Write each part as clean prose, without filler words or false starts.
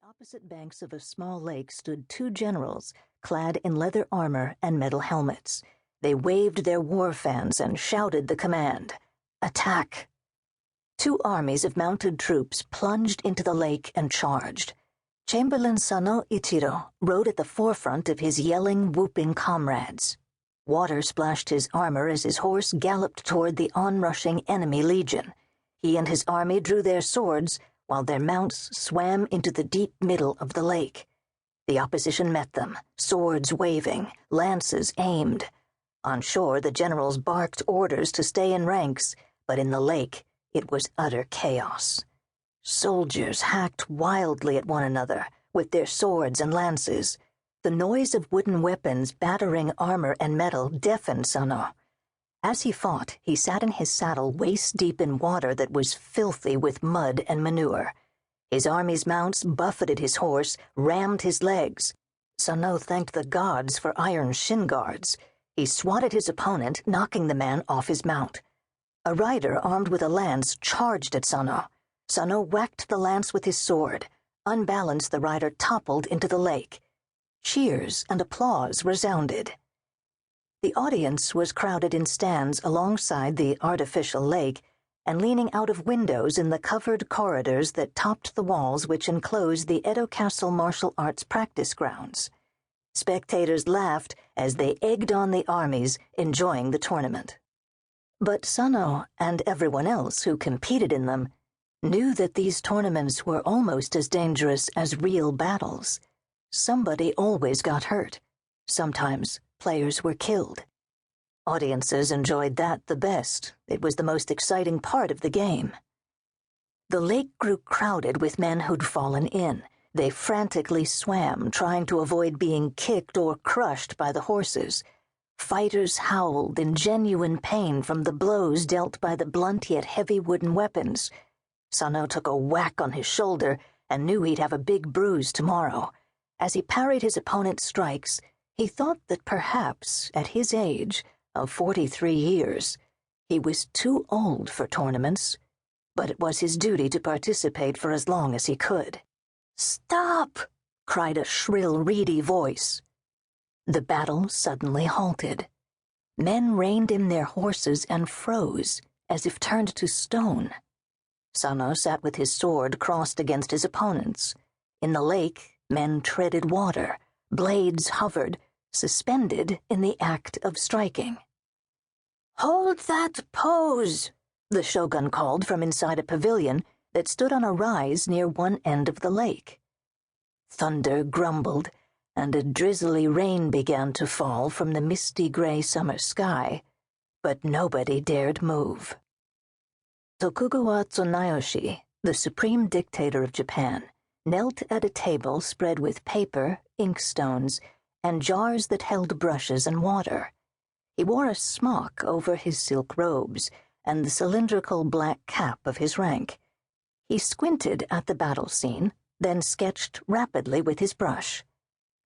opposite banks of a small lake stood two generals, clad in leather armor and metal helmets. They waved their war fans and shouted the command, "Attack!" Two armies of mounted troops plunged into the lake and charged. Chamberlain Sano Ichiro rode at the forefront of his yelling, whooping comrades. Water splashed his armor as his horse galloped toward the onrushing enemy legion. He and his army drew their swords, while their mounts swam into the deep middle of the lake. The opposition met them, swords waving, lances aimed. On shore, the generals barked orders to stay in ranks, but in the lake, it was utter chaos. Soldiers hacked wildly at one another, with their swords and lances. The noise of wooden weapons battering armor and metal deafened Sano. As he fought, he sat in his saddle waist-deep in water that was filthy with mud and manure. His army's mounts buffeted his horse, rammed his legs. Sano thanked the gods for iron shin guards. He swatted his opponent, knocking the man off his mount. A rider armed with a lance charged at Sano. Sano whacked the lance with his sword. Unbalanced, the rider toppled into the lake. Cheers and applause resounded. The audience was crowded in stands alongside the artificial lake and leaning out of windows in the covered corridors that topped the walls which enclosed the Edo Castle martial arts practice grounds. Spectators laughed as they egged on the armies, enjoying the tournament. But Sano and everyone else who competed in them knew that these tournaments were almost as dangerous as real battles. Somebody always got hurt. Sometimes players were killed. Audiences enjoyed that the best. It was the most exciting part of the game. The lake grew crowded with men who'd fallen in. They frantically swam, trying to avoid being kicked or crushed by the horses. Fighters howled in genuine pain from the blows dealt by the blunt yet heavy wooden weapons. Sano took a whack on his shoulder and knew he'd have a big bruise tomorrow. As he parried his opponent's strikes, he thought that perhaps, at his age of 43 years, he was too old for tournaments, but it was his duty to participate for as long as he could. "Stop!" cried a shrill, reedy voice. The battle suddenly halted. Men reined in their horses and froze, as if turned to stone. Sano sat with his sword crossed against his opponent's. In the lake, men treaded water. Blades hovered, suspended in the act of striking. "Hold that pose!" the shogun called from inside a pavilion that stood on a rise near one end of the lake. Thunder grumbled, and a drizzly rain began to fall from the misty gray summer sky, but nobody dared move. Tokugawa Tsunayoshi, the supreme dictator of Japan, knelt at a table spread with paper, inkstones, and jars that held brushes and water. He wore a smock over his silk robes and the cylindrical black cap of his rank. He squinted at the battle scene, then sketched rapidly with his brush.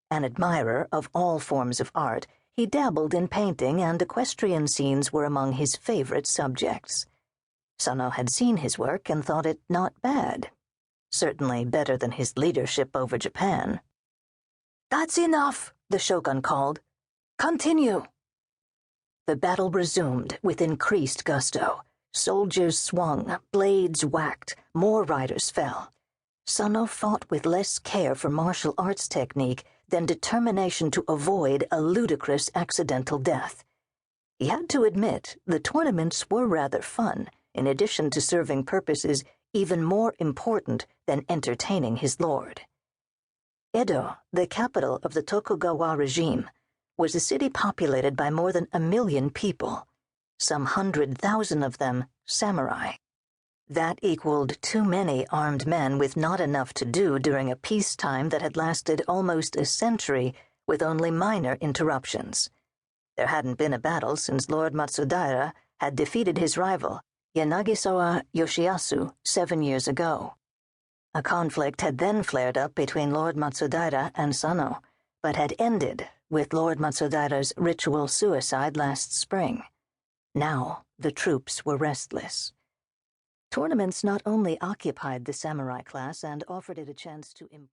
An admirer of all forms of art, he dabbled in painting, and equestrian scenes were among his favorite subjects. Sano had seen his work and thought it not bad. Certainly better than his leadership over Japan. "That's enough," the shogun called. "Continue." The battle resumed with increased gusto. Soldiers swung, blades whacked, more riders fell. Sano fought with less care for martial arts technique than determination to avoid a ludicrous accidental death. He had to admit the tournaments were rather fun, in addition to serving purposes even more important than entertaining his lord. Edo, the capital of the Tokugawa regime, was a city populated by more than 1 million people, some 100,000 of them samurai. That equaled too many armed men with not enough to do during a peacetime that had lasted almost a century with only minor interruptions. There hadn't been a battle since Lord Matsudaira had defeated his rival, Yanagisawa Yoshiyasu, 7 years ago. A conflict had then flared up between Lord Matsudaira and Sano, but had ended with Lord Matsudaira's ritual suicide last spring. Now the troops were restless. Tournaments not only occupied the samurai class and offered it a chance to improve